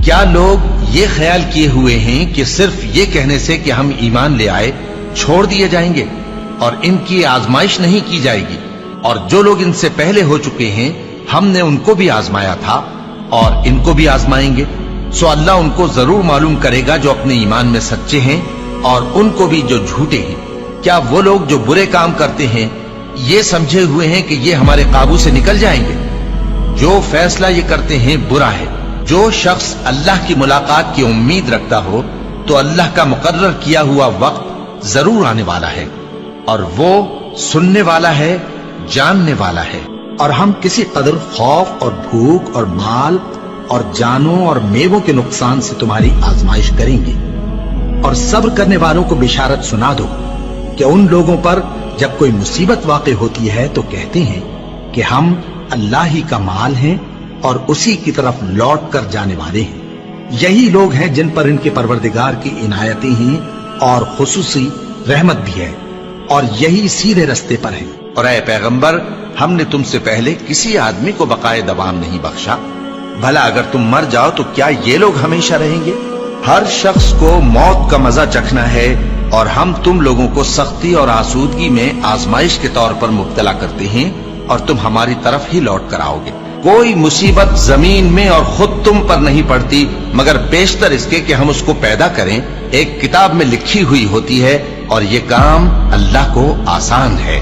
کیا لوگ یہ خیال کیے ہوئے ہیں کہ صرف یہ کہنے سے کہ ہم ایمان لے آئے چھوڑ دیے جائیں گے اور ان کی آزمائش نہیں کی جائے گی؟ اور جو لوگ ان سے پہلے ہو چکے ہیں ہم نے ان کو بھی آزمایا تھا اور ان کو بھی آزمائیں گے، سو اللہ ان کو ضرور معلوم کرے گا جو اپنے ایمان میں سچے ہیں اور ان کو بھی جو جھوٹے ہیں۔ کیا وہ لوگ جو برے کام کرتے ہیں یہ سمجھے ہوئے ہیں کہ یہ ہمارے قابو سے نکل جائیں گے؟ جو فیصلہ یہ کرتے ہیں برا ہے۔ جو شخص اللہ کی ملاقات کی امید رکھتا ہو تو اللہ کا مقرر کیا ہوا وقت ضرور آنے والا ہے، اور وہ سننے والا ہے، جاننے والا ہے۔ اور ہم کسی قدر خوف اور بھوک اور مال اور جانوں اور میووں کے نقصان سے تمہاری آزمائش کریں گے، اور صبر کرنے والوں کو بشارت سنا دو کہ ان لوگوں پر جب کوئی مصیبت واقع ہوتی ہے تو کہتے ہیں کہ ہم اللہ ہی کا مال ہیں اور اسی کی طرف لوٹ کر جانے والے ہیں۔ یہی لوگ ہیں جن پر ان کے پروردگار کی عنایتیں ہیں اور خصوصی رحمت بھی ہے، اور یہی سیدھے رستے پر ہیں۔ اور اے پیغمبر، ہم نے تم سے پہلے کسی آدمی کو بقائے دوام نہیں بخشا، بھلا اگر تم مر جاؤ تو کیا یہ لوگ ہمیشہ رہیں گے؟ ہر شخص کو موت کا مزہ چکھنا ہے، اور ہم تم لوگوں کو سختی اور آسودگی میں آزمائش کے طور پر مبتلا کرتے ہیں اور تم ہماری طرف ہی لوٹ کر آؤ گے۔ کوئی مصیبت زمین میں اور خود تم پر نہیں پڑتی مگر بیشتر اس کے کہ ہم اس کو پیدا کریں ایک کتاب میں لکھی ہوئی ہوتی ہے، اور یہ کام اللہ کو آسان ہے،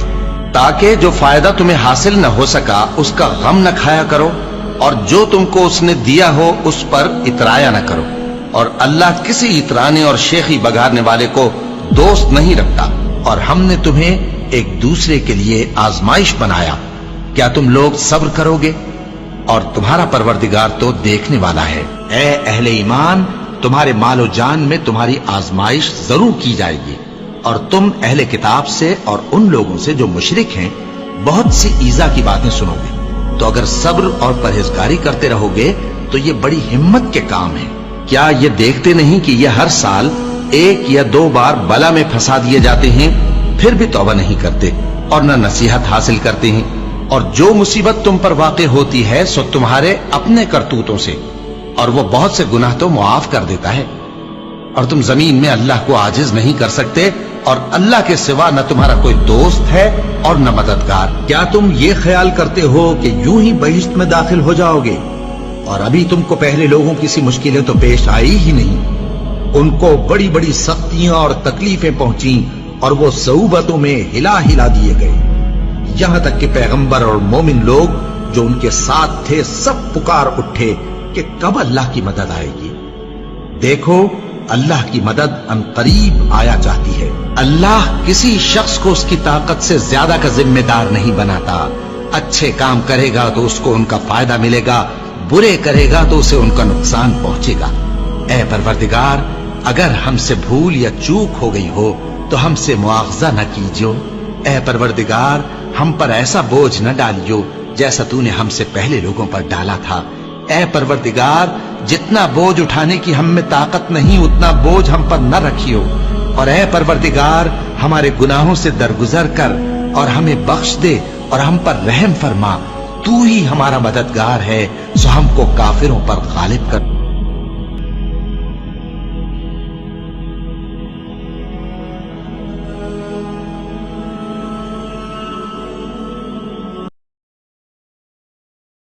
تاکہ جو فائدہ تمہیں حاصل نہ ہو سکا اس کا غم نہ کھایا کرو، اور جو تم کو اس نے دیا ہو اس پر اترایا نہ کرو۔ اور اللہ کسی اترانے اور شیخی بگارنے والے کو دوست نہیں رکھتا۔ اور ہم نے تمہیں ایک دوسرے کے لیے آزمائش بنایا، کیا تم لوگ صبر کرو گے؟ اور تمہارا پروردگار تو دیکھنے والا ہے۔ اے اہل ایمان، تمہارے مال و جان میں تمہاری آزمائش ضرور کی جائے گی، اور تم اہل کتاب سے اور ان لوگوں سے جو مشرک ہیں بہت سی ایذا کی باتیں سنو گے، تو اگر صبر اور پرہیزگاری کرتے رہو گے تو یہ بڑی ہمت کے کام ہے۔ کیا یہ دیکھتے نہیں کہ یہ ہر سال 1 یا 2 بار بلا میں پھنسا دیے جاتے ہیں، پھر بھی توبہ نہیں کرتے اور نہ نصیحت حاصل کرتے ہیں؟ اور جو مصیبت تم پر واقع ہوتی ہے سو تمہارے اپنے کرتوتوں سے، اور وہ بہت سے گناہ تو معاف کر دیتا ہے۔ اور تم زمین میں اللہ کو عاجز نہیں کر سکتے، اور اللہ کے سوا نہ تمہارا کوئی دوست ہے اور نہ مددگار۔ کیا تم یہ خیال کرتے ہو کہ یوں ہی بہشت میں داخل ہو جاؤ گے، اور ابھی تم کو پہلے لوگوں کی سی مشکلیں تو پیش آئی ہی نہیں؟ ان کو بڑی بڑی سختیاں اور تکلیفیں پہنچیں، اور وہ صعوبتوں میں ہلا ہلا دیے گئے، یہاں تک کہ پیغمبر اور مومن لوگ جو ان کے ساتھ تھے سب پکار اٹھے کہ کب اللہ کی مدد آئے گی۔ دیکھو، اللہ کی مدد ان قریب آیا چاہتی ہے۔ اللہ کسی شخص کو اس کی طاقت سے زیادہ کا ذمہ دار نہیں بناتا۔ اچھے کام کرے گا تو اس کو ان کا فائدہ ملے گا، برے کرے گا تو اسے ان کا نقصان پہنچے گا۔ اے پروردگار، اگر ہم سے بھول یا چوک ہو گئی ہو تو ہم سے مواخذہ نہ کیجو۔ اے پروردگار، ہم پر ایسا بوجھ نہ ڈالیو جیسا تو نے ہم سے پہلے لوگوں پر ڈالا تھا۔ اے پروردگار، جتنا بوجھ اٹھانے کی ہم میں طاقت نہیں اتنا بوجھ ہم پر نہ رکھیو، اور اے پروردگار ہمارے گناہوں سے درگزر کر اور ہمیں بخش دے اور ہم پر رحم فرما۔ تو ہی ہمارا مددگار ہے، سو ہم کو کافروں پر غالب کر۔